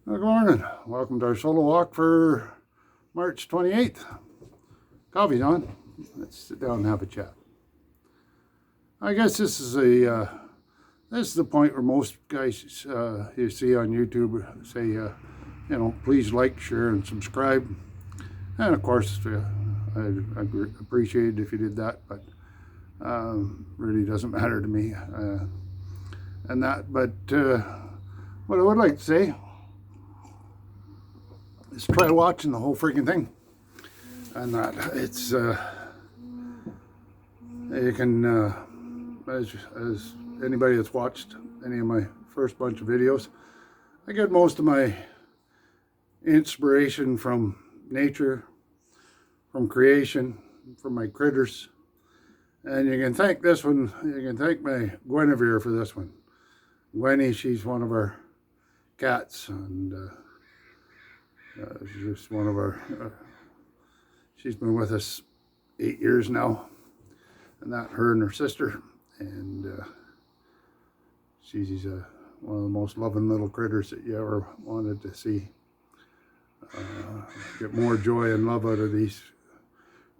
Good morning. Welcome to our solo walk for March 28th. Coffee's on. Let's sit down and have a chat. I guess this is the point where most guys you see on YouTube say, please like, share, and subscribe. And of course, I'd appreciate it if you did that, but really doesn't matter to me. What I would like to say is try watching the whole freaking thing, and that it's you can as anybody that's watched any of my first bunch of videos, I get most of my inspiration from nature, from creation, from my critters, and you can thank this one. You can thank my Guinevere for this one. Gwenny, she's one of our cats, and she's just one of our, she's been with us 8 years now, and that, her and her sister, and she's one of the most loving little critters that you ever wanted to see. Get more joy and love out of these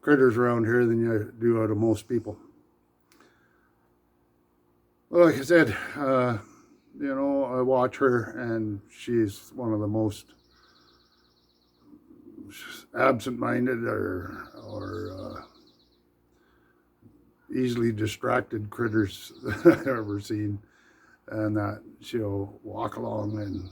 critters around here than you do out of most people. Well, like I said, I watch her, and she's one of the most absent-minded or easily distracted critters that I've ever seen. And that she'll walk along and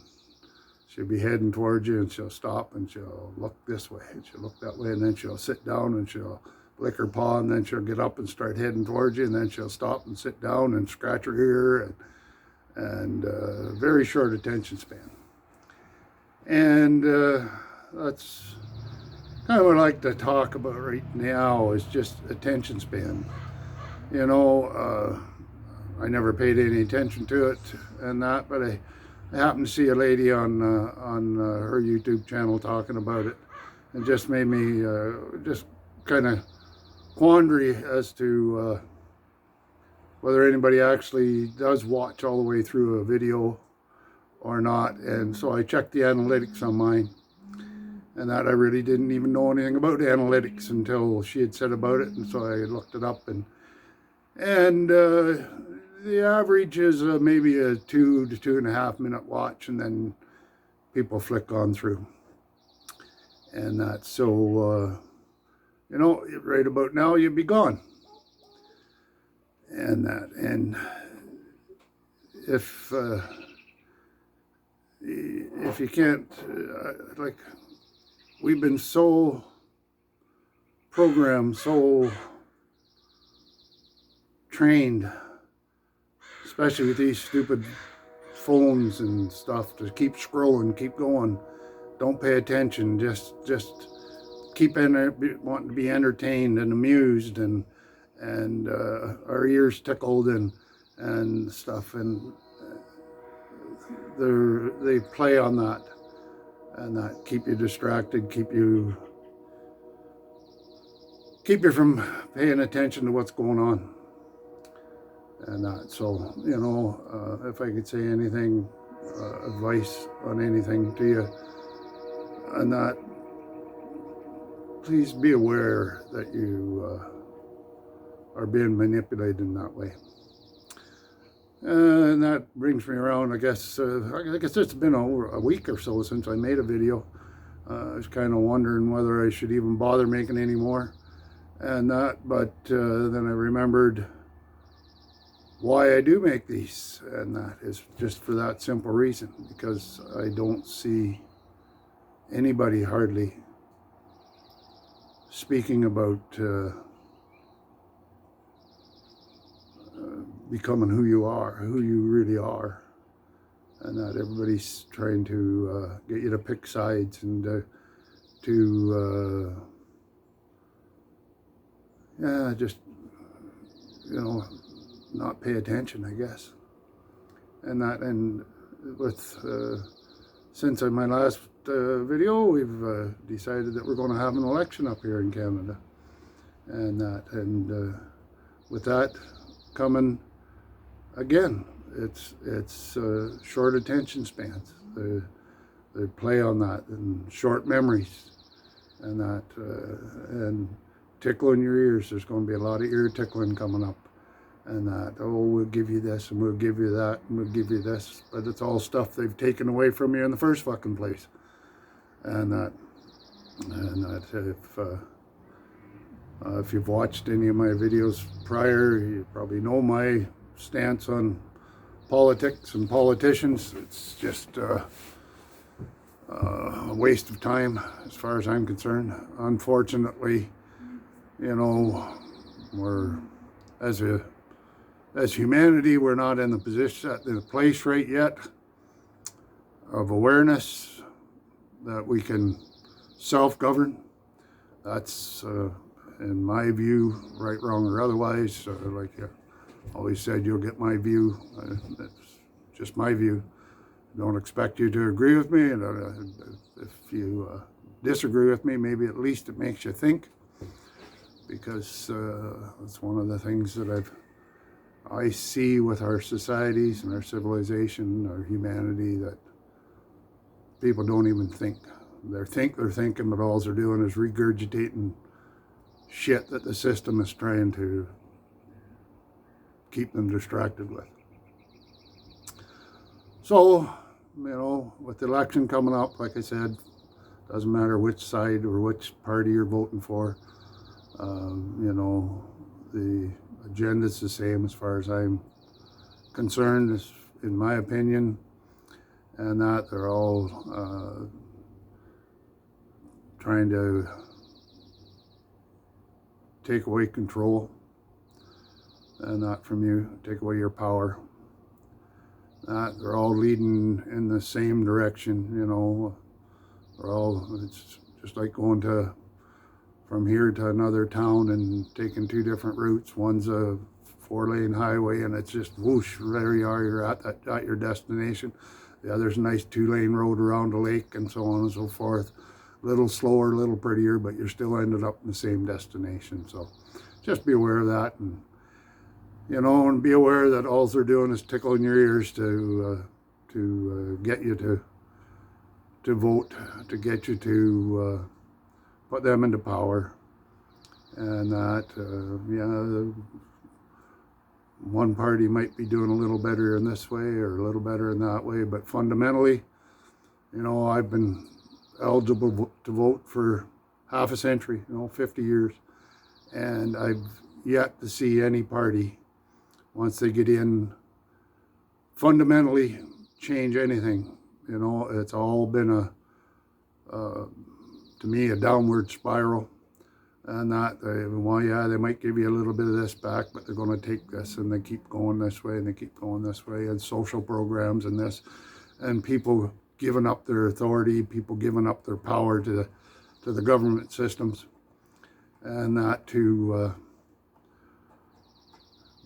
she'll be heading towards you, and she'll stop and she'll look this way and she'll look that way, and then she'll sit down and she'll lick her paw, and then she'll get up and start heading towards you, and then she'll stop and sit down and scratch her ear, and very short attention span. And that's kind of what I like to talk about right now, is just attention span. I never paid any attention to it and that, but I happened to see a lady on her YouTube channel talking about it, and just made me just kind of quandary as to whether anybody actually does watch all the way through a video or not. And so I checked the analytics on mine, and that I really didn't even know anything about analytics until she had said about it, and so I looked it up, and the average is maybe a 2 to 2.5 minute watch, and then people flick on through. And that's so, right about now you'd be gone. And if you can't, we've been so programmed, so trained, especially with these stupid phones and stuff, to keep scrolling, keep going, don't pay attention, just keep wanting to be entertained and amused, and our ears tickled and stuff, and they play on that, and that keep you distracted, keep you from paying attention to what's going on. And that, so, if I could say anything, advice on anything to you, and that, please be aware that you are being manipulated in that way. And that brings me around, I guess it's been over a week or so since I made a video. I was kind of wondering whether I should even bother making any more, and that, but then I remembered why I do make these, and that is just for that simple reason, because I don't see anybody hardly speaking about becoming who you really are, and that everybody's trying to get you to pick sides and just not pay attention, I guess. And with since my last video, we've decided that we're going to have an election up here in Canada, and with that coming again, it's short attention spans. they play on that and short memories and that and tickling your ears. There's going to be a lot of ear tickling coming up, and that, oh, we'll give you this and we'll give you that and we'll give you this, but it's all stuff they've taken away from you in the first fucking place. And that if you've watched any of my videos prior, you probably know my stance on politics and politicians. It's just a waste of time as far as I'm concerned. Unfortunately, you know, we're as humanity, we're not in the place right yet of awareness that we can self-govern. That's in my view, right, wrong, or otherwise. Like I always said, you'll get my view. It's just my view. Don't expect you to agree with me, and if you disagree with me, maybe at least it makes you think, because it's one of the things that I see with our societies and our civilization, our humanity, that people don't even think. They're thinking, but all they're doing is regurgitating shit that the system is trying to keep them distracted with. So, you know, with the election coming up, like I said, doesn't matter which side or which party you're voting for. You know, the agenda's the same as far as I'm concerned, in my opinion, and that they're all trying to take away control, and that from you, take away your power. That they're all leading in the same direction, you know. It's just like going from here to another town and taking two different routes. One's a 4-lane highway, and it's just whoosh, there you are, you're at your destination. The other's a nice 2-lane road around a lake, and so on and so forth. A little slower, a little prettier, but you're still ended up in the same destination. So just be aware of that, and you know, and be aware that all they're doing is tickling your ears to get you to vote, to get you to put them into power. And that, one party might be doing a little better in this way or a little better in that way, but fundamentally, you know, I've been eligible to vote for half a century, 50 years, and I've yet to see any party, once they get in, fundamentally change anything. You know, it's all been to me, a downward spiral. And that, they might give you a little bit of this back, but they're going to take this, and they keep going this way, and they keep going this way, and social programs and this, and people giving up their authority, people giving up their power to the government systems, and that to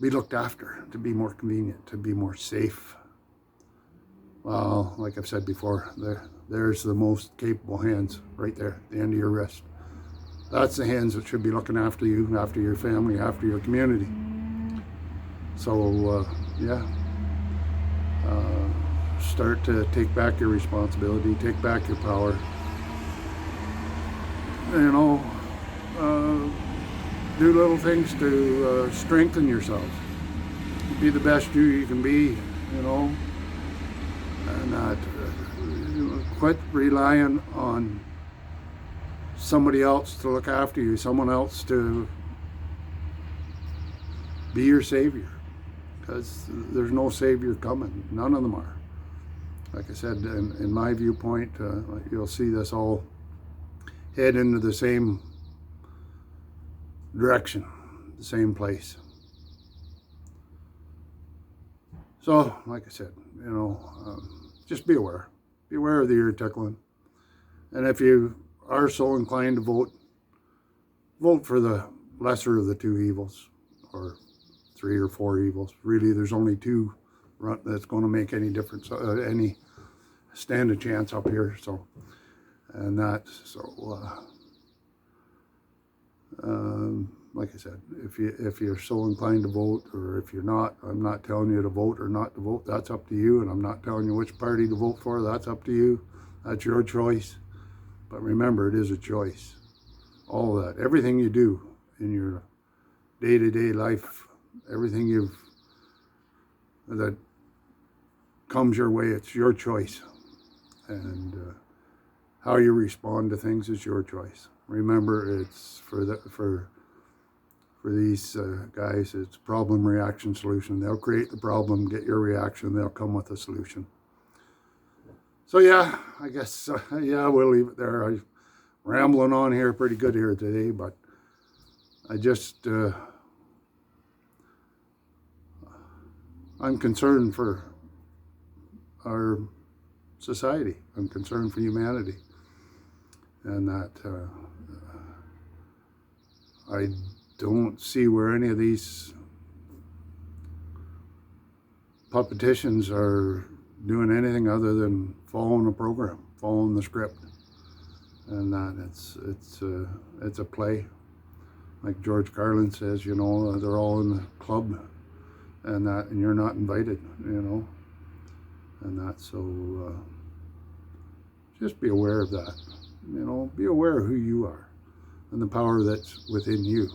be looked after, to be more convenient, to be more safe. Well, like I've said before, there's the most capable hands right there, at the end of your wrist. That's the hands that should be looking after you, after your family, after your community. So, start to take back your responsibility, take back your power. You know, do little things to strengthen yourself. Be the best you can be, you know, and not quit relying on somebody else to look after you, someone else to be your savior, because there's no savior coming. None of them are. Like I said, in my viewpoint, you'll see this all head into the same direction, the same place. So, like I said, you know, just be aware. Be aware of the ear tickling. And if you are so inclined to vote for the lesser of the two evils, or 3 or 4 evils. Really, there's only 2 that's going to make any difference, any stand a chance up here. So, and that, so, like I said, if you're so inclined to vote, or if you're not, I'm not telling you to vote or not to vote. That's up to you, and I'm not telling you which party to vote for. That's up to you. That's your choice. But remember, it is a choice. All of that, everything you do in your day-to-day life, everything that comes your way, it's your choice. And how you respond to things is your choice. Remember, it's for these guys, it's problem, reaction, solution. They'll create the problem, get your reaction, they'll come with a solution. So yeah, I guess, yeah, we'll leave it there. I'm rambling on here pretty good here today, but I just, I'm concerned for our society. I'm concerned for humanity. And that I don't see where any of these politicians are doing anything other than following a program, following the script. And that it's a play. Like George Carlin says, you know, they're all in the club and that, and you're not invited, you know. And that, so just be aware of that. You know, be aware of who you are and the power that's within you.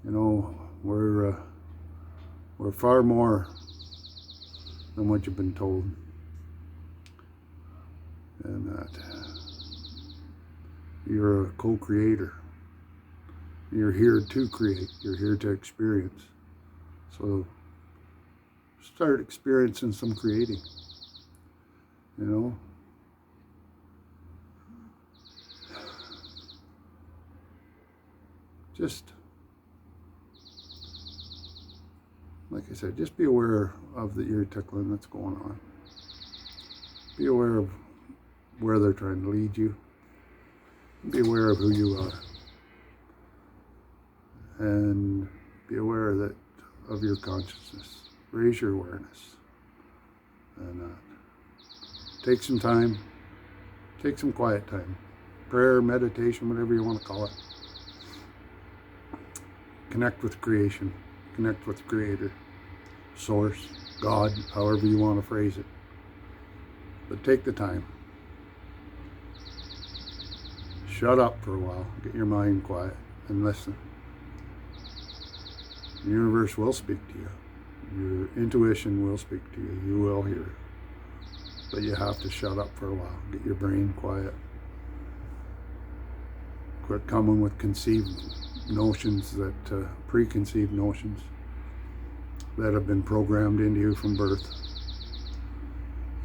You know, we're far more than what you've been told. And that you're a co-creator. You're here to create. You're here to experience. So start experiencing some creating. You know? Just, like I said, just be aware of the ear tickling that's going on. Be aware of where they're trying to lead you. Be aware of who you are. And be aware of your consciousness. Raise your awareness. And take some time. Take some quiet time. Prayer, meditation, whatever you want to call it. Connect with creation. Connect with the Creator. Source. God. However you want to phrase it. But take the time. Shut up for a while. Get your mind quiet and listen. The universe will speak to you. Your intuition will speak to you. You will hear it. But you have to shut up for a while. Get your brain quiet. Quit coming with conceived notions preconceived notions that have been programmed into you from birth.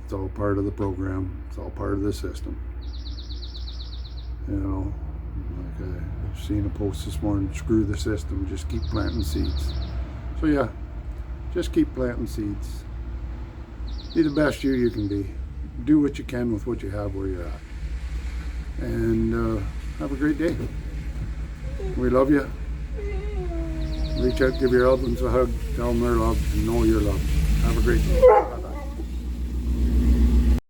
It's all part of the program. It's all part of the system. You know, like I've seen a post this morning, screw the system, just keep planting seeds. So yeah, just keep planting seeds. Be the best you can be. Do what you can with what you have where you're at. And have a great day. We love you. Reach out, give your loved ones a hug, tell them they're loved, and know you're loved. Have a great day.